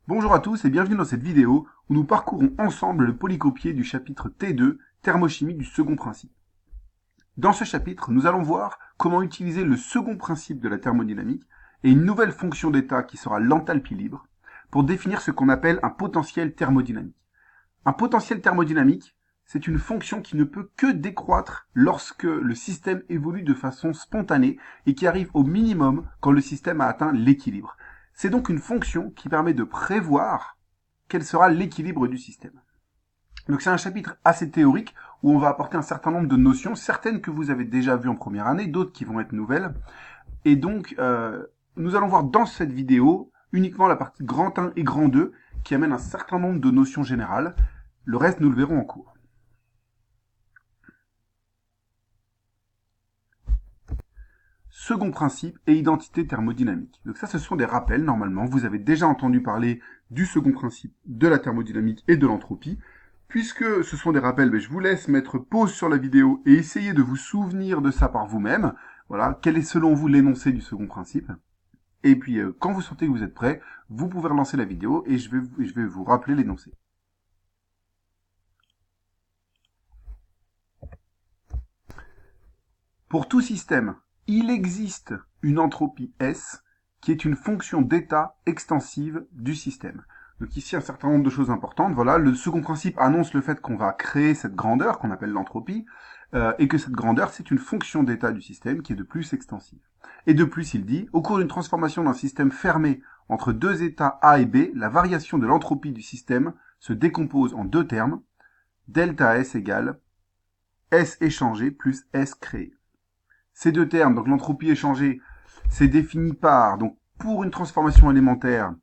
Bonjour à tous et bienvenue dans cette vidéo où nous parcourons ensemble le polycopier du chapitre T2, thermochimie du second principe. Dans ce chapitre, nous allons voir comment utiliser le second principe de la thermodynamique et une nouvelle fonction d'état qui sera l'enthalpie libre pour définir ce qu'on appelle un potentiel thermodynamique. Un potentiel thermodynamique, c'est une fonction qui ne peut que décroître lorsque le système évolue de façon spontanée et qui arrive au minimum quand le système a atteint l'équilibre. C'est donc une fonction qui permet de prévoir quel sera l'équilibre du système. Donc c'est un chapitre assez théorique où on va apporter un certain nombre de notions, certaines que vous avez déjà vues en première année, d'autres qui vont être nouvelles. Et donc, nous allons voir dans cette vidéo uniquement la partie grand 1 et grand 2 qui amène un certain nombre de notions générales. Le reste, nous le verrons en cours. Second principe et identité thermodynamique. Donc ça, ce sont des rappels, normalement. Vous avez déjà entendu parler du second principe de la thermodynamique et de l'entropie. Puisque ce sont des rappels, je vous laisse mettre pause sur la vidéo et essayer de vous souvenir de ça par vous-même. Voilà, quel est selon vous l'énoncé du second principe. Et puis, quand vous sentez que vous êtes prêt, vous pouvez relancer la vidéo et je vais vous rappeler l'énoncé. Pour tout système, il existe une entropie S qui est une fonction d'état extensive du système. Donc ici, un certain nombre de choses importantes. Voilà, le second principe annonce le fait qu'on va créer cette grandeur qu'on appelle l'entropie, et que cette grandeur, c'est une fonction d'état du système qui est de plus extensive. Et de plus, il dit, au cours d'une transformation d'un système fermé entre deux états A et B, la variation de l'entropie du système se décompose en deux termes, delta S égale S échangé plus S créé. Ces deux termes, donc l'entropie échangée, c'est défini par, donc pour une transformation élémentaire,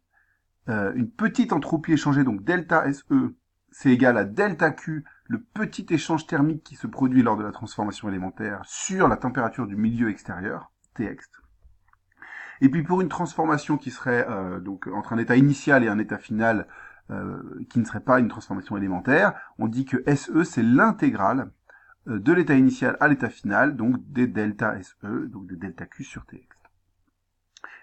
une petite entropie échangée, donc delta SE, c'est égal à delta Q, le petit échange thermique qui se produit lors de la transformation élémentaire sur la température du milieu extérieur, Tx. Et puis pour une transformation qui serait donc entre un état initial et un état final, qui ne serait pas une transformation élémentaire, on dit que SE, c'est l'intégrale de l'état initial à l'état final, donc des delta SE, donc de delta Q sur Tx.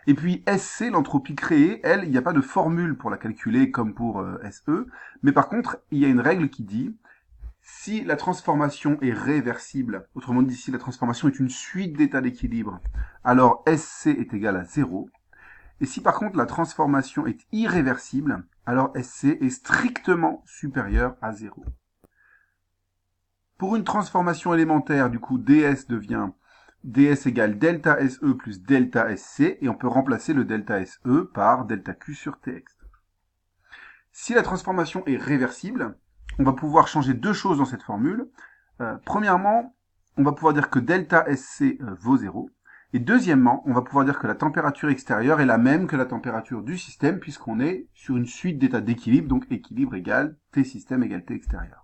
Et puis SC, l'entropie créée, elle, il n'y a pas de formule pour la calculer comme pour SE, mais par contre, il y a une règle qui dit, si la transformation est réversible, autrement dit, si la transformation est une suite d'états d'équilibre, alors SC est égal à 0, et si par contre la transformation est irréversible, alors SC est strictement supérieur à 0. Pour une transformation élémentaire, du coup, ds devient ds égale delta SE plus delta SC, et on peut remplacer le delta SE par delta Q sur Tx. Si la transformation est réversible, on va pouvoir changer deux choses dans cette formule. Premièrement, on va pouvoir dire que delta SC vaut 0, et deuxièmement, on va pouvoir dire que la température extérieure est la même que la température du système, puisqu'on est sur une suite d'états d'équilibre, donc équilibre égale T système égale T extérieur.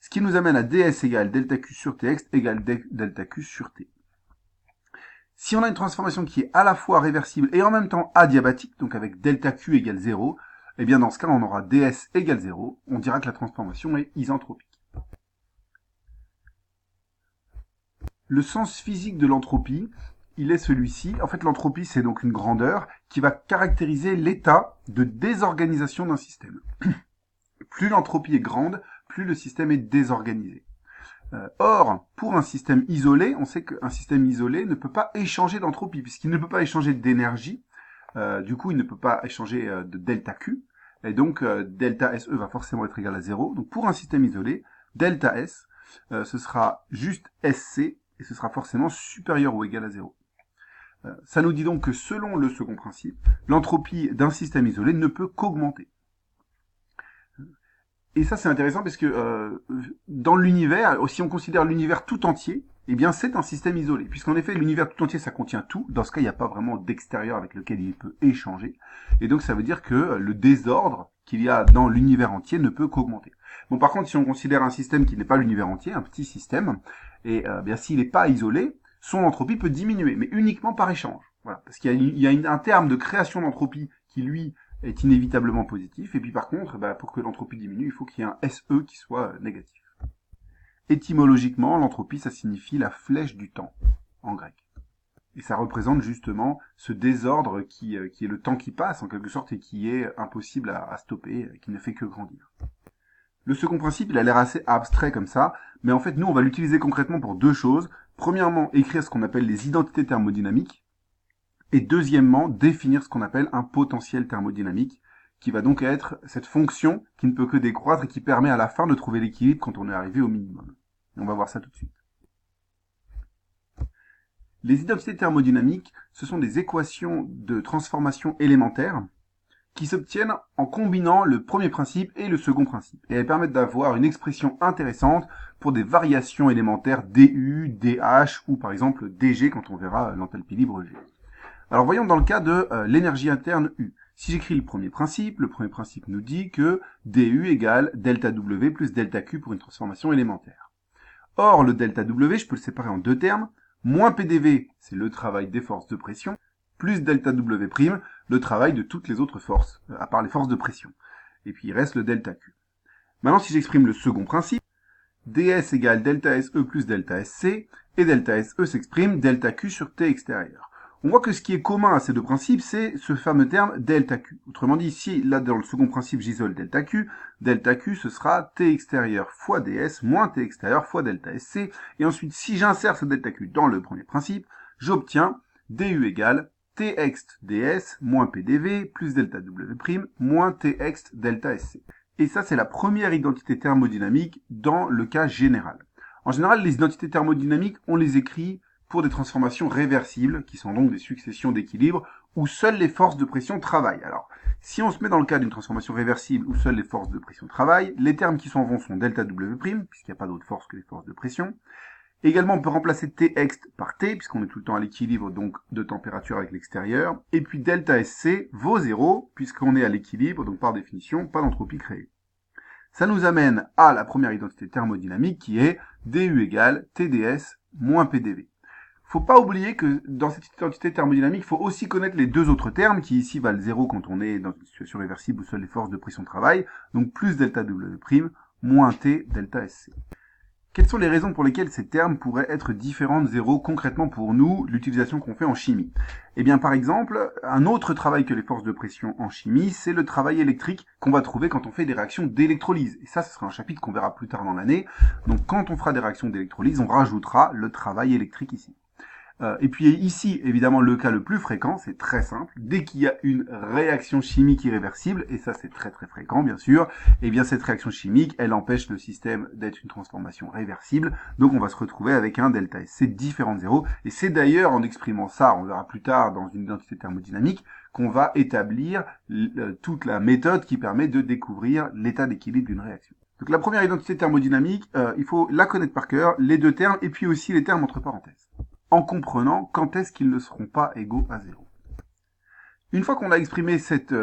Ce qui nous amène à ds égale delta q sur tx égale delta q sur t. Si on a une transformation qui est à la fois réversible et en même temps adiabatique, donc avec delta q égale 0, eh bien dans ce cas on aura ds égale 0, on dira que la transformation est isentropique. Le sens physique de l'entropie, il est celui-ci. En fait, l'entropie, c'est donc une grandeur qui va caractériser l'état de désorganisation d'un système. Plus l'entropie est grande, plus le système est désorganisé. Or, pour un système isolé, on sait qu'un système isolé ne peut pas échanger d'entropie, puisqu'il ne peut pas échanger d'énergie, du coup il ne peut pas échanger de delta Q, et donc delta SE va forcément être égal à 0. Donc pour un système isolé, delta S, ce sera juste SC, et ce sera forcément supérieur ou égal à 0. Ça nous dit donc que selon le second principe, l'entropie d'un système isolé ne peut qu'augmenter. Et ça, c'est intéressant parce que dans l'univers, si on considère l'univers tout entier, eh bien, c'est un système isolé. Puisqu'en effet, l'univers tout entier, ça contient tout. Dans ce cas, il n'y a pas vraiment d'extérieur avec lequel il peut échanger. Et donc, ça veut dire que le désordre qu'il y a dans l'univers entier ne peut qu'augmenter. Bon, par contre, si on considère un système qui n'est pas l'univers entier, un petit système, et bien, s'il n'est pas isolé, son entropie peut diminuer, mais uniquement par échange. Voilà. Parce qu'il y a un terme de création d'entropie qui, lui, est inévitablement positif, et puis par contre, pour que l'entropie diminue, il faut qu'il y ait un SE qui soit négatif. Étymologiquement, l'entropie, ça signifie la flèche du temps, en grec. Et ça représente justement ce désordre qui est le temps qui passe, en quelque sorte, et qui est impossible à stopper, qui ne fait que grandir. Le second principe, il a l'air assez abstrait comme ça, mais en fait, nous, on va l'utiliser concrètement pour deux choses. Premièrement, écrire ce qu'on appelle les identités thermodynamiques, et deuxièmement, définir ce qu'on appelle un potentiel thermodynamique, qui va donc être cette fonction qui ne peut que décroître et qui permet à la fin de trouver l'équilibre quand on est arrivé au minimum. Et on va voir ça tout de suite. Les identités thermodynamiques, ce sont des équations de transformation élémentaires qui s'obtiennent en combinant le premier principe et le second principe. Et elles permettent d'avoir une expression intéressante pour des variations élémentaires du, dh ou par exemple dg quand on verra l'enthalpie libre G. Alors voyons dans le cas de l'énergie interne U. Si j'écris le premier principe nous dit que du égale delta W plus delta Q pour une transformation élémentaire. Or, le delta W, je peux le séparer en deux termes. Moins PDV, c'est le travail des forces de pression, plus delta W', le travail de toutes les autres forces, à part les forces de pression. Et puis il reste le delta Q. Maintenant, si j'exprime le second principe, ds égale delta SE plus delta SC, et delta SE s'exprime delta Q sur T extérieur. On voit que ce qui est commun à ces deux principes, c'est ce fameux terme delta Q. Autrement dit, si là dans le second principe j'isole delta Q ce sera T extérieur fois ds moins T extérieur fois delta SC. Et ensuite, si j'insère ce delta Q dans le premier principe, j'obtiens du égale T ext ds moins PDV plus delta W' moins T ext delta SC. Et ça, c'est la première identité thermodynamique dans le cas général. En général, les identités thermodynamiques, on les écrit pour des transformations réversibles, qui sont donc des successions d'équilibres, où seules les forces de pression travaillent. Alors, si on se met dans le cas d'une transformation réversible où seules les forces de pression travaillent, les termes qui s'en vont sont delta W', puisqu'il n'y a pas d'autre force que les forces de pression. Également, on peut remplacer T ext par T, puisqu'on est tout le temps à l'équilibre donc de température avec l'extérieur. Et puis delta SC vaut 0, puisqu'on est à l'équilibre, donc par définition, pas d'entropie créée. Ça nous amène à la première identité thermodynamique qui est du égale TdS moins PDV. Faut pas oublier que dans cette identité thermodynamique, il faut aussi connaître les deux autres termes qui ici valent 0 quand on est dans une situation réversible où seules les forces de pression travaillent, donc plus delta W' moins T delta SC. Quelles sont les raisons pour lesquelles ces termes pourraient être différents de 0 concrètement pour nous, l'utilisation qu'on fait en chimie? Eh bien, par exemple, un autre travail que les forces de pression en chimie, c'est le travail électrique qu'on va trouver quand on fait des réactions d'électrolyse. Et ça, ce sera un chapitre qu'on verra plus tard dans l'année. Donc, quand on fera des réactions d'électrolyse, on rajoutera le travail électrique ici. Et puis ici, évidemment, le cas le plus fréquent, c'est très simple. Dès qu'il y a une réaction chimique irréversible, et ça c'est très très fréquent bien sûr, et bien cette réaction chimique, elle empêche le système d'être une transformation réversible. Donc on va se retrouver avec un delta SC différent de 0. Et c'est d'ailleurs en exprimant ça, on verra plus tard dans une identité thermodynamique, qu'on va établir toute la méthode qui permet de découvrir l'état d'équilibre d'une réaction. Donc la première identité thermodynamique, il faut la connaître par cœur, les deux termes, et puis aussi les termes entre parenthèses, en comprenant quand est-ce qu'ils ne seront pas égaux à 0. Une fois qu'on a exprimé cette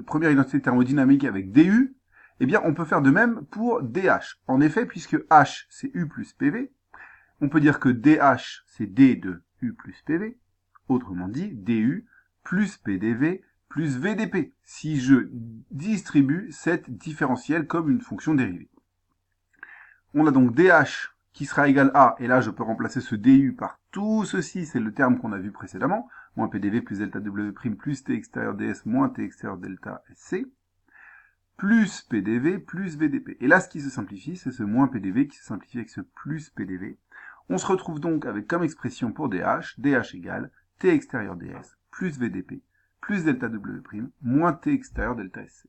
première identité thermodynamique avec du, eh bien on peut faire de même pour dH. En effet, puisque H c'est U plus PV, on peut dire que dH c'est D de U plus PV, autrement dit du plus PDV plus VDP, si je distribue cette différentielle comme une fonction dérivée. On a donc dH qui sera égal à, et là je peux remplacer ce du par tout ceci, c'est le terme qu'on a vu précédemment, moins PDV plus delta W' plus T extérieur ds moins T extérieur delta SC, plus PDV plus VDP. Et là ce qui se simplifie, c'est ce moins PDV qui se simplifie avec ce plus PDV. On se retrouve donc avec comme expression pour dH égale T extérieur ds plus VDP plus delta W' moins T extérieur delta SC.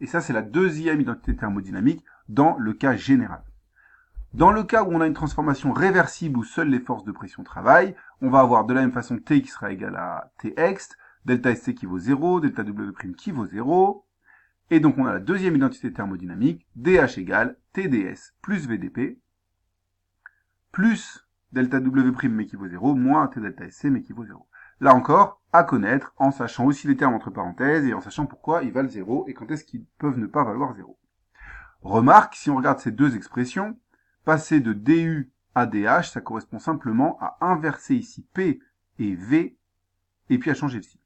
Et ça c'est la deuxième identité thermodynamique dans le cas général. Dans le cas où on a une transformation réversible où seules les forces de pression travaillent, on va avoir de la même façon T qui sera égal à T ext, delta SC qui vaut 0, delta W' qui vaut 0, et donc on a la deuxième identité thermodynamique, dH égale TdS plus VDP, plus delta W' mais qui vaut 0, moins T delta SC mais qui vaut 0. Là encore, à connaître en sachant aussi les termes entre parenthèses et en sachant pourquoi ils valent 0 et quand est-ce qu'ils peuvent ne pas valoir 0. Remarque, si on regarde ces deux expressions, passer de du à dH, ça correspond simplement à inverser ici P et V, et puis à changer le signe.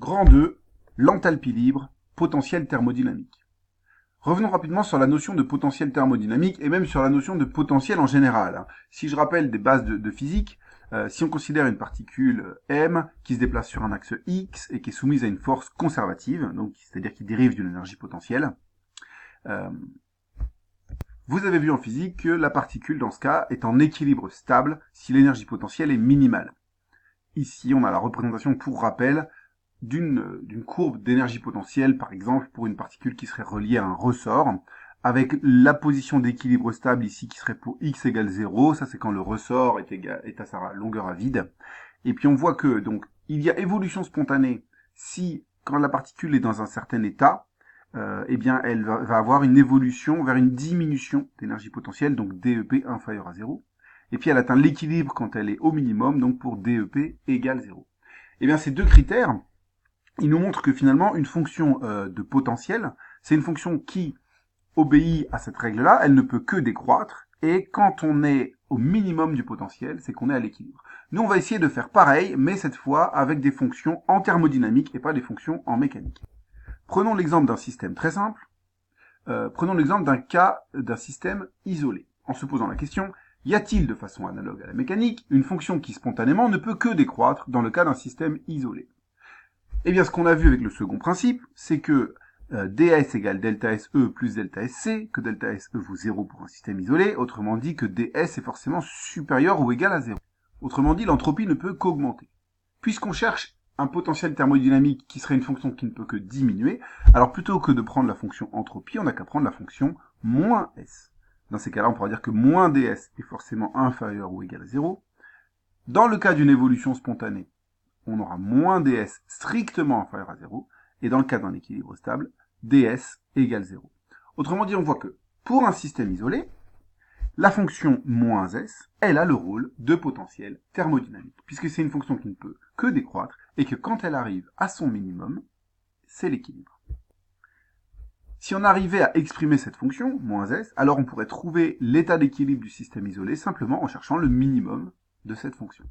Grand 2, l'enthalpie libre, potentiel thermodynamique. Revenons rapidement sur la notion de potentiel thermodynamique et même sur la notion de potentiel en général. Si je rappelle des bases de physique, si on considère une particule M qui se déplace sur un axe X et qui est soumise à une force conservative, donc c'est-à-dire qui dérive d'une énergie potentielle, vous avez vu en physique que la particule, dans ce cas, est en équilibre stable si l'énergie potentielle est minimale. Ici, on a la représentation, pour rappel, d'une courbe d'énergie potentielle, par exemple, pour une particule qui serait reliée à un ressort, avec la position d'équilibre stable ici qui serait pour x égale 0, ça c'est quand le ressort est à sa longueur à vide. Et puis on voit que donc il y a évolution spontanée si, quand la particule est dans un certain état, eh bien elle va avoir une évolution vers une diminution d'énergie potentielle, donc DEP inférieur à 0. Et puis elle atteint l'équilibre quand elle est au minimum, donc pour DEP égale 0. Eh bien ces deux critères, ils nous montrent que finalement une fonction de potentiel, c'est une fonction qui obéit à cette règle-là, elle ne peut que décroître, et quand on est au minimum du potentiel, c'est qu'on est à l'équilibre. Nous, on va essayer de faire pareil, mais cette fois avec des fonctions en thermodynamique et pas des fonctions en mécanique. Prenons l'exemple d'un système très simple. Prenons l'exemple d'un cas d'un système isolé, en se posant la question, y a-t-il, de façon analogue à la mécanique, une fonction qui spontanément ne peut que décroître dans le cas d'un système isolé? Eh bien, ce qu'on a vu avec le second principe, c'est que ds égale delta SE plus delta SC, que delta SE vaut 0 pour un système isolé, autrement dit que ds est forcément supérieur ou égal à 0. Autrement dit, l'entropie ne peut qu'augmenter. Puisqu'on cherche un potentiel thermodynamique qui serait une fonction qui ne peut que diminuer, alors plutôt que de prendre la fonction entropie, on n'a qu'à prendre la fonction moins S. Dans ces cas-là, on pourra dire que moins ds est forcément inférieur ou égal à 0. Dans le cas d'une évolution spontanée, on aura moins ds strictement inférieur à 0, et dans le cas d'un équilibre stable, ds égale 0. Autrement dit, on voit que pour un système isolé, la fonction moins s, elle a le rôle de potentiel thermodynamique, puisque c'est une fonction qui ne peut que décroître, et que quand elle arrive à son minimum, c'est l'équilibre. Si on arrivait à exprimer cette fonction, moins s, alors on pourrait trouver l'état d'équilibre du système isolé simplement en cherchant le minimum de cette fonction.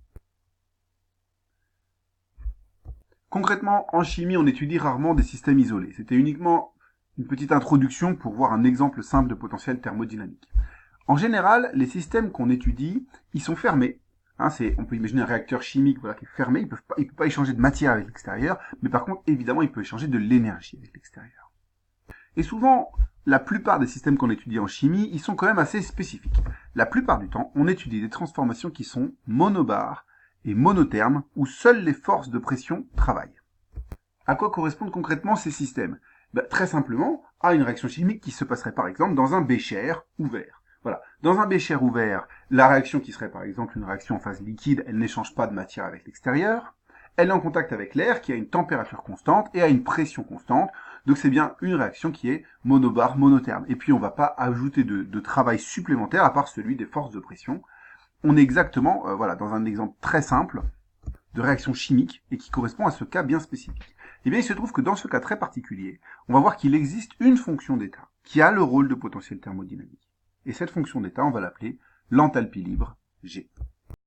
Concrètement, en chimie, on étudie rarement des systèmes isolés. C'était uniquement une petite introduction pour voir un exemple simple de potentiel thermodynamique. En général, les systèmes qu'on étudie, ils sont fermés. On peut imaginer un réacteur chimique qui est fermé, il ne peut pas échanger de matière avec l'extérieur, mais par contre, évidemment, il peut échanger de l'énergie avec l'extérieur. Et souvent, la plupart des systèmes qu'on étudie en chimie, ils sont quand même assez spécifiques. La plupart du temps, on étudie des transformations qui sont monobares et monothermes, où seules les forces de pression travaillent. À quoi correspondent concrètement ces systèmes? Très simplement, à une réaction chimique qui se passerait par exemple dans un bécher ouvert. Voilà. Dans un bécher ouvert, la réaction qui serait par exemple une réaction en phase liquide, elle n'échange pas de matière avec l'extérieur. Elle est en contact avec l'air qui a une température constante et a une pression constante. Donc c'est bien une réaction qui est monobare, monotherme. Et puis on ne va pas ajouter de travail supplémentaire à part celui des forces de pression. On est exactement dans un exemple très simple de réaction chimique et qui correspond à ce cas bien spécifique. Eh bien, il se trouve que dans ce cas très particulier, on va voir qu'il existe une fonction d'état qui a le rôle de potentiel thermodynamique. Et cette fonction d'état, on va l'appeler l'enthalpie libre, G.